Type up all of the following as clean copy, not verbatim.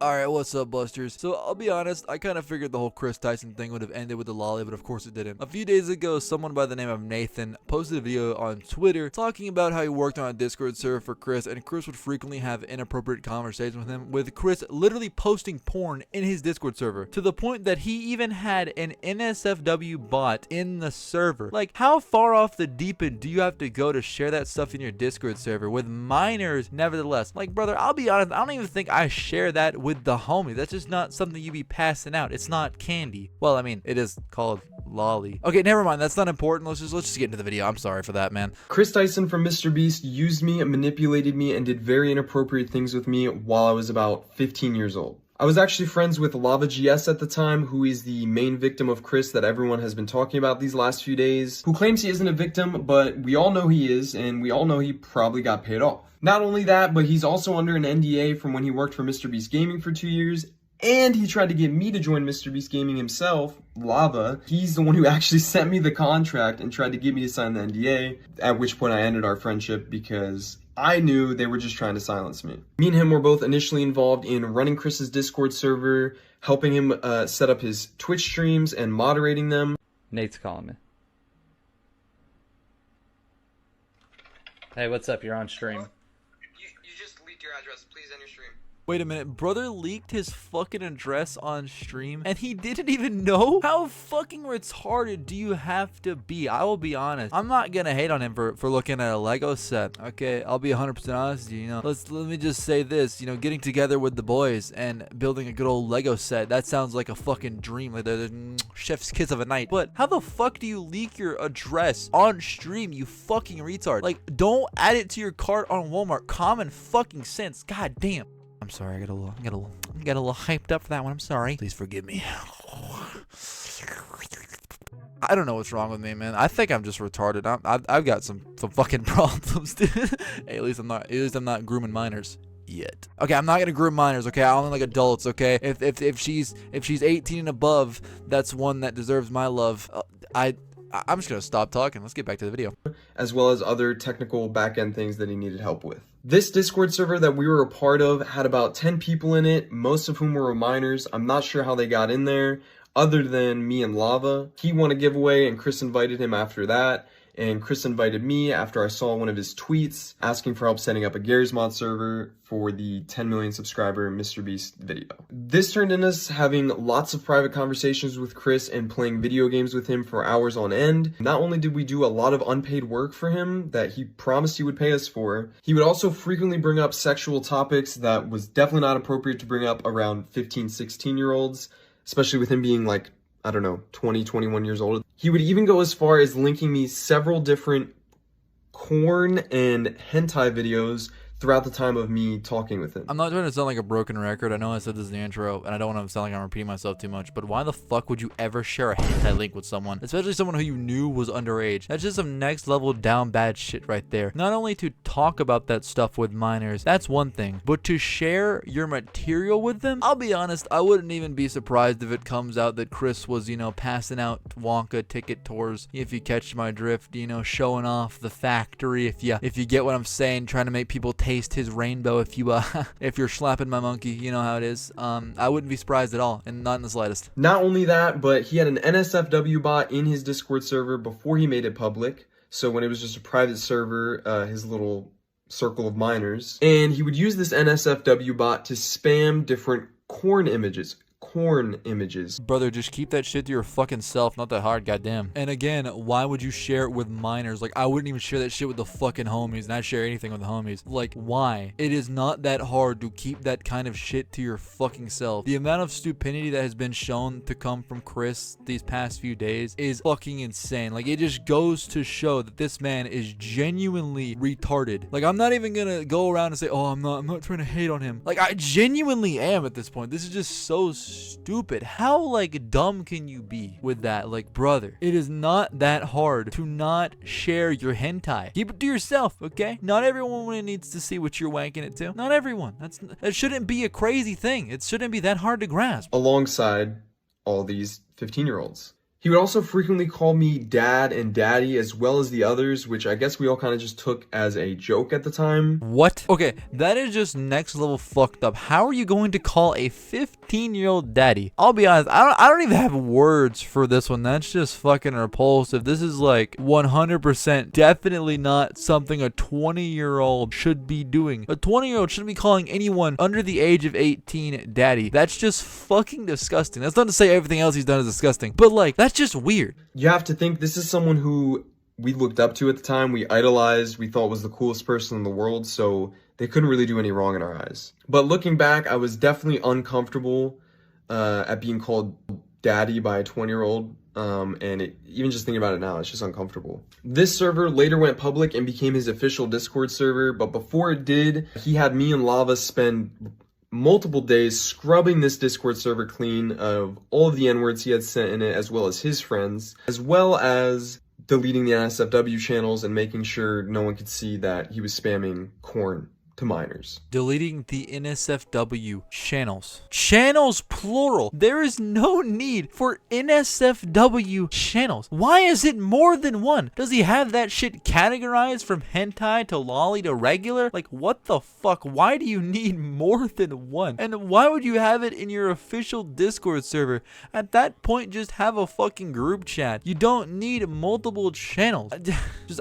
Alright, what's up, Busters? So, I'll be honest, I kind of figured the whole Kris Tyson thing would have ended with the lolly, but of course it didn't. A few days ago, someone by the name of Nathan posted a video on Twitter talking about how he worked on a Discord server for Kris, and Kris would frequently have inappropriate conversations with him, with Kris literally posting porn in his Discord server, to the point that he even had an NSFW bot in the server. Like, how far off the deep end do you have to go to share that stuff in your Discord server with minors, nevertheless? Like, brother, I'll be honest, I don't even think I share that with the homie. That's just not something you be passing out. It's not candy. Well, I mean, it is called lolly. Okay, never mind. That's not important. Let's just get into the video. I'm sorry for that, man. Kris Tyson from MrBeast used me, manipulated me, and did very inappropriate things with me while I was about 15 years old. I was actually friends with Lava GS at the time, who is the main victim of Kris that everyone has been talking about these last few days, who claims he isn't a victim, but we all know he is, and we all know he probably got paid off. Not only that, but he's also under an NDA from when he worked for MrBeast Gaming for 2 years, and he tried to get me to join MrBeast Gaming himself, Lava. He's the one who actually sent me the contract and tried to get me to sign the NDA, at which point I ended our friendship because I knew they were just trying to silence me. Me and him were both initially involved in running Kris's Discord server, helping him set up his Twitch streams and moderating them. Nate's calling me. Hey, what's up? You're on stream. You just leaked your address. Please end your stream. Wait a minute, brother leaked his fucking address on stream and he didn't even know? How fucking retarded do you have to be? I will be honest. I'm not gonna hate on him for looking at a Lego set. Okay, I'll be 100% honest with you, let me just say this, getting together with the boys and building a good old Lego set, that sounds like a fucking dream, like the chef's kiss of a night. But how the fuck do you leak your address on stream, you fucking retard? Like, don't add it to your cart on Walmart. Common fucking sense. God damn. I'm sorry, I got a little hyped up for that one. I'm sorry. Please forgive me. I don't know what's wrong with me, man. I think I'm just retarded. I've got some fucking problems, dude. Hey, at least I'm not grooming minors yet. Okay, I'm not gonna groom minors. Okay, I only like adults. Okay, if she's 18 and above, that's one that deserves my love. I'm just gonna stop talking. Let's get back to the video. As well as other technical back-end things that he needed help with. This Discord server that we were a part of had about 10 people in it, most of whom were minors. I'm not sure how they got in there, other than me and Lava. He won a giveaway and Kris invited him after that. And Kris invited me after I saw one of his tweets asking for help setting up a Garry's Mod server for the 10 million subscriber MrBeast video. This turned into us having lots of private conversations with Kris and playing video games with him for hours on end. Not only did we do a lot of unpaid work for him that he promised he would pay us for, he would also frequently bring up sexual topics that was definitely not appropriate to bring up around 15, 16-year-olds, especially with him being like, I don't know, 20, 21 years old. He would even go as far as linking me several different corn and hentai videos throughout the time of me talking with him. I'm not trying to sound like a broken record. I know I said this in the intro, and I don't want to sound like I'm repeating myself too much, but why the fuck would you ever share a hentai link with someone, especially someone who you knew was underage? That's just some next level down bad shit right there. Not only to talk about that stuff with minors, that's one thing, but to share your material with them? I'll be honest, I wouldn't even be surprised if it comes out that Kris was, passing out Wonka ticket tours, if you catch my drift, showing off the factory, if you get what I'm saying, trying to make people taste his rainbow if you're slapping my monkey, you know how it is. I wouldn't be surprised at all, and not in the slightest. Not only that, but he had an NSFW bot in his Discord server before he made it public. So when it was just a private server, his little circle of minors, and he would use this NSFW bot to spam different corn images. Brother, just keep that shit to your fucking self, not that hard, goddamn. And again, why would you share it with minors? Like, I wouldn't even share that shit with the fucking homies, and I'd share anything with the homies. Like, why? It is not that hard to keep that kind of shit to your fucking self. The amount of stupidity that has been shown to come from Kris these past few days is fucking insane. Like, it just goes to show that this man is genuinely retarded. Like, I'm not even gonna go around and say, oh, I'm not trying to hate on him. Like, I genuinely am at this point. This is just so stupid. How like dumb can you be with that? Like, brother, it is not that hard to not share your hentai. Keep it to yourself, okay? Not everyone needs to see what you're wanking it to. Not everyone. That shouldn't be a crazy thing. It shouldn't be that hard to grasp. Alongside all these 15-year-olds. He would also frequently call me dad and daddy, as well as the others, which I guess we all kind of just took as a joke at the time. What? Okay, that is just next level fucked up. How are you going to call a 15-year-old daddy? I'll be honest, I don't even have words for this one. That's just fucking repulsive. This is like 100% definitely not something a 20-year-old should be doing. A 20-year-old shouldn't be calling anyone under the age of 18 daddy. That's just fucking disgusting. That's not to say everything else he's done is disgusting, but like, that's just weird. You have to think this is someone who we looked up to at the time, we idolized, we thought was the coolest person in the world, so they couldn't really do any wrong in our eyes. But looking back, I was definitely uncomfortable at being called daddy by a 20-year-old, and even just thinking about it now, it's just uncomfortable. This server later went public and became his official Discord server, but before it did, he had me and Lava spend multiple days scrubbing this Discord server clean of all of the N-words he had sent in it, as well as his friends, as well as deleting the NSFW channels and making sure no one could see that he was spamming corn to minors. Deleting the NSFW channels. Channels plural. There is no need for NSFW channels. Why is it more than one? Does he have that shit categorized from hentai to lolly to regular? Like, what the fuck? Why do you need more than one? And why would you have it in your official Discord server? At that point, just have a fucking group chat. You don't need multiple channels.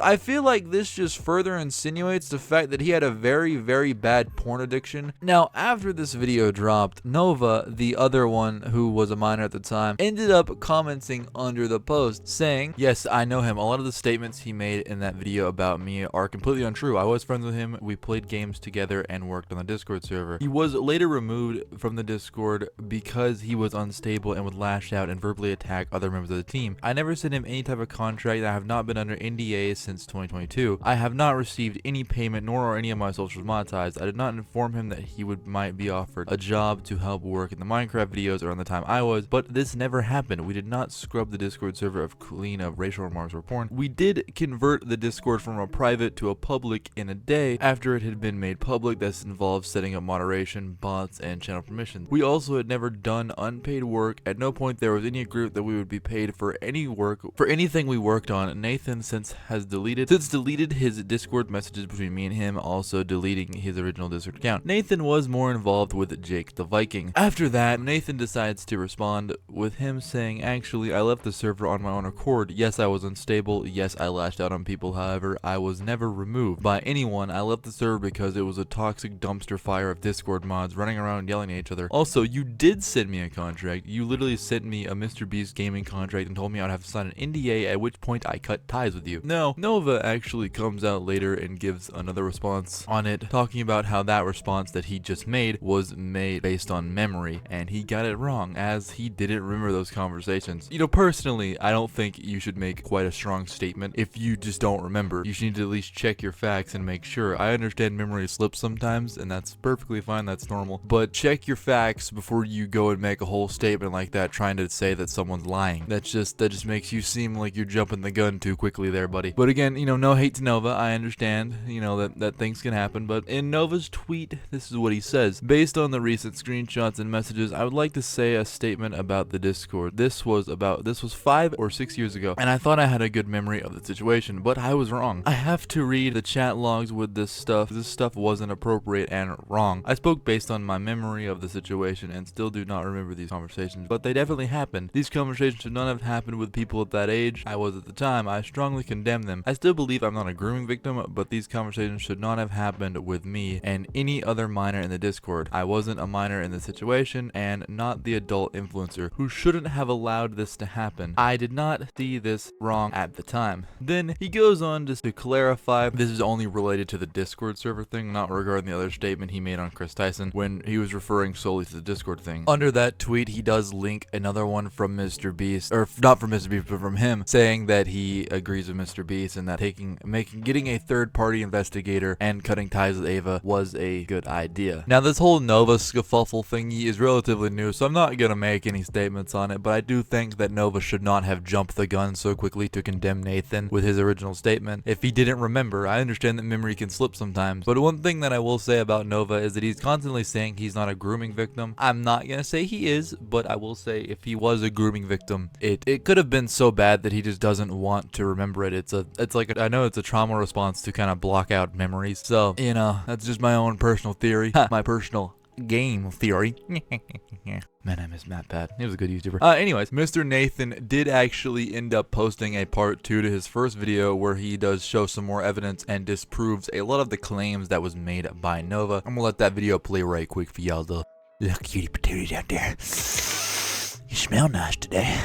I feel like this just further insinuates the fact that he had a very bad porn addiction. Now, after this video dropped, Nova, the other one who was a minor at the time, ended up commenting under the post saying, "Yes, I know him. A lot of the statements he made in that video about me are completely untrue. I was friends with him. We played games together and worked on the Discord server. He was later removed from the Discord because he was unstable and would lash out and verbally attack other members of the team. I never sent him any type of contract. I have not been under NDA since 2022. I have not received any payment, nor are any of my socials monetized. I did not inform him that he might be offered a job to help work in the Minecraft videos around the time I was, but this never happened. We did not scrub the Discord server clean of racial remarks or porn. We did convert the Discord from a private to a public in a day after it had been made public. This involved setting up moderation, bots, and channel permissions. We also had never done unpaid work. At no point there was any agreement that we would be paid for any work, for anything we worked on. Nathan since deleted his Discord messages between me and him, also deleting his original Discord account. Nathan was more involved with Jake the Viking. After that, Nathan decides to respond with him saying, "Actually, I left the server on my own accord. Yes, I was unstable. Yes, I lashed out on people. However, I was never removed by anyone. I left the server because it was a toxic dumpster fire of Discord mods running around yelling at each other. Also, you did send me a contract. You literally sent me a Mr. Beast gaming contract and told me I'd have to sign an NDA, at which point I cut ties with you." Now, Nova actually comes out later and gives another response on it, talking about how that response that he just made was made based on memory, and he got it wrong, as he didn't remember those conversations. You know, personally, I don't think you should make quite a strong statement if you just don't remember. You should need to at least check your facts and make sure. I understand memory slips sometimes, and that's perfectly fine, that's normal, but check your facts before you go and make a whole statement like that trying to say that someone's lying. That just makes you seem like you're jumping the gun too quickly there, buddy. But again, you know, no hate to Nova. I understand, you know, that things can happen, but in Nova's tweet, this is what he says: "Based on the recent screenshots and messages, I would like to say a statement about the Discord. This was 5 or 6 years ago, and I thought I had a good memory of the situation, but I was wrong. I have to read the chat logs with this stuff. This stuff wasn't appropriate and wrong. I spoke based on my memory of the situation and still do not remember these conversations, but they definitely happened. These conversations should not have happened with people at that age I was at the time. I strongly condemn them. I still believe I'm not a grooming victim, but these conversations should not have happened with me and any other minor in the Discord. I wasn't a minor in the situation and not the adult influencer who shouldn't have allowed this to happen. I did not see this wrong at the time." Then he goes on just to clarify this is only related to the Discord server thing, not regarding the other statement he made on Kris Tyson when he was referring solely to the Discord thing. Under that tweet, he does link another one from Mr. Beast, or not from Mr. Beast, but from him, saying that he agrees with Mr. Beast and that getting a third-party investigator and cutting ties with Ava was a good idea. Now, this whole Nova scuffle thingy is relatively new, so I'm not gonna make any statements on it, but I do think that Nova should not have jumped the gun so quickly to condemn Nathan with his original statement. If he didn't remember, I understand that memory can slip sometimes, but one thing that I will say about Nova is that he's constantly saying he's not a grooming victim. I'm not gonna say he is, but I will say if he was a grooming victim, it could have been so bad that he just doesn't want to remember it. It's like I know it's a trauma response to kind of block out memories. So, you know, that's just my own personal theory. My personal game theory. Man, I miss MatPat. He was a good YouTuber. Anyways, Mr. Nathan did actually end up posting a part 2 to his first video where he does show some more evidence and disproves a lot of the claims that was made by Nova. I'm gonna let that video play right quick for y'all though. Look, cutie potatoes out there. You smell nice today.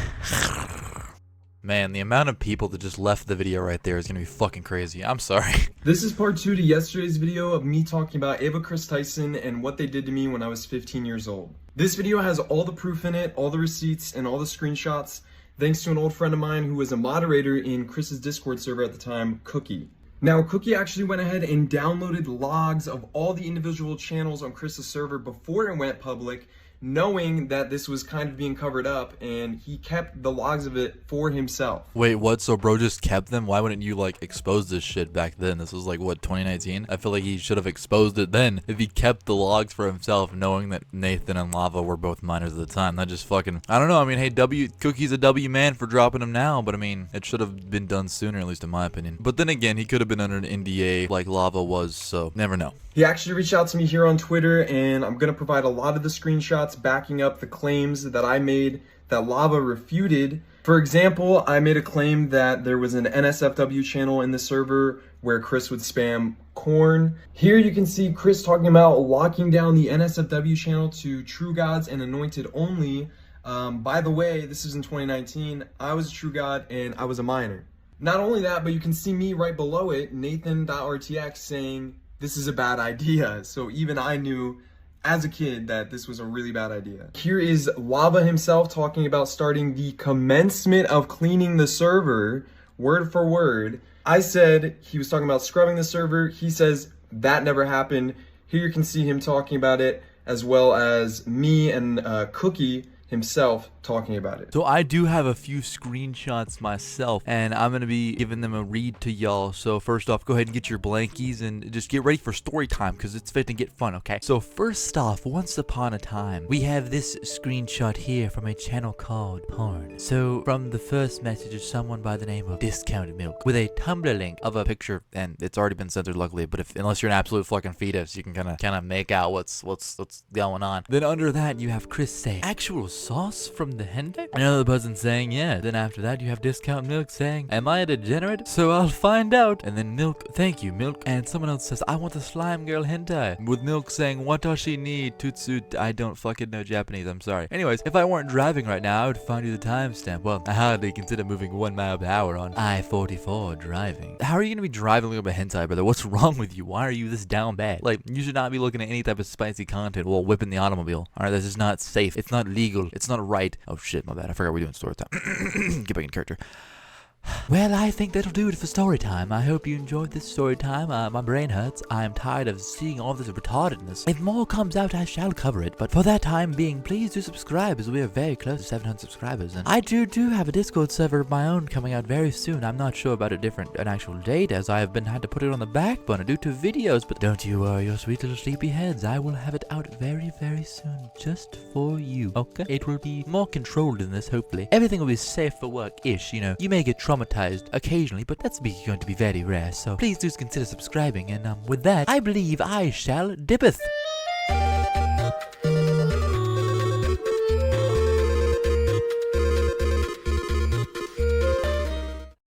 Man, the amount of people that just left the video right there is gonna be fucking crazy. I'm sorry. This is part 2 to yesterday's video of me talking about Ava Kris Tyson and what they did to me when I was 15 years old. This video has all the proof in it, all the receipts, and all the screenshots, thanks to an old friend of mine who was a moderator in Kris's Discord server at the time, Cookie. Now, Cookie actually went ahead and downloaded logs of all the individual channels on Kris's server before it went public, knowing that this was kind of being covered up, and he kept the logs of it for himself. Wait, what? So bro just kept them? Why wouldn't you like expose this shit back then? This was like what, 2019? I feel like he should have exposed it then if he kept the logs for himself, knowing that Nathan and Lava were both minors at the time. That just fucking, I don't know. I mean, hey, Cookie's a W man for dropping him now, but I mean, it should have been done sooner, at least in my opinion. But then again, he could have been under an NDA like Lava was, so never know. He actually reached out to me here on Twitter, and I'm gonna provide a lot of the screenshots backing up the claims that I made that Lava refuted. For example, I made a claim that there was an NSFW channel in the server where Kris would spam corn. Here you can see Kris talking about locking down the NSFW channel to True Gods and Anointed only. By the way, this is in 2019. I was a True God and I was a minor. Not only that, but you can see me right below it, Nathan.rtx, saying this is a bad idea. So even I knew as a kid that this was a really bad idea. Here is Lava himself talking about starting the commencement of cleaning the server, word for word. I said he was talking about scrubbing the server. He says that never happened. Here you can see him talking about it, as well as me and Cookie himself talking about it. So I do have a few screenshots myself, and I'm gonna be giving them a read to y'all. So first off, go ahead and get your blankies and just get ready for story time, because it's fit to get fun, okay? So first off, once upon a time, we have this screenshot here from a channel called Porn. So from the first message is someone by the name of Discounted Milk with a Tumblr link of a picture, and it's already been censored luckily, but unless you're an absolute fucking fetus, you can kind of make out what's going on. Then under that you have Kris saying actual sauce from the hentai? Another person saying yeah. Then after that you have Discount Milk saying, am I a degenerate? So I'll find out. And then Milk, thank you Milk. And someone else says, I want the slime girl hentai. With Milk saying, what does she need? Tutsu, I don't fucking know Japanese, I'm sorry. Anyways, if I weren't driving right now, I would find you the timestamp. Well, I hardly consider moving 1 mile per hour on I-44 driving. How are you gonna be driving looking up a hentai, brother? What's wrong with you? Why are you this down bad? Like, you should not be looking at any type of spicy content while whipping the automobile. Alright, this is not safe. It's not legal. It's not right. Oh shit, my bad. I forgot we're doing story time. Get back in character. Well, I think that'll do it for story time. I hope you enjoyed this story time. My brain hurts. I am tired of seeing all this retardedness. If more comes out, I shall cover it. But for that time being, please do subscribe, as we are very close to 700 subscribers. And I do have a Discord server of my own coming out very soon. I'm not sure about an actual date, as I have had to put it on the back burner due to videos. But don't you worry your sweet little sleepy heads. I will have it out very, very soon, just for you. Okay? It will be more controlled than this, hopefully. Everything will be safe for work-ish, you know. You may get traumatized occasionally, but that's going to be very rare, so please do consider subscribing, and with that, I believe I shall dippeth.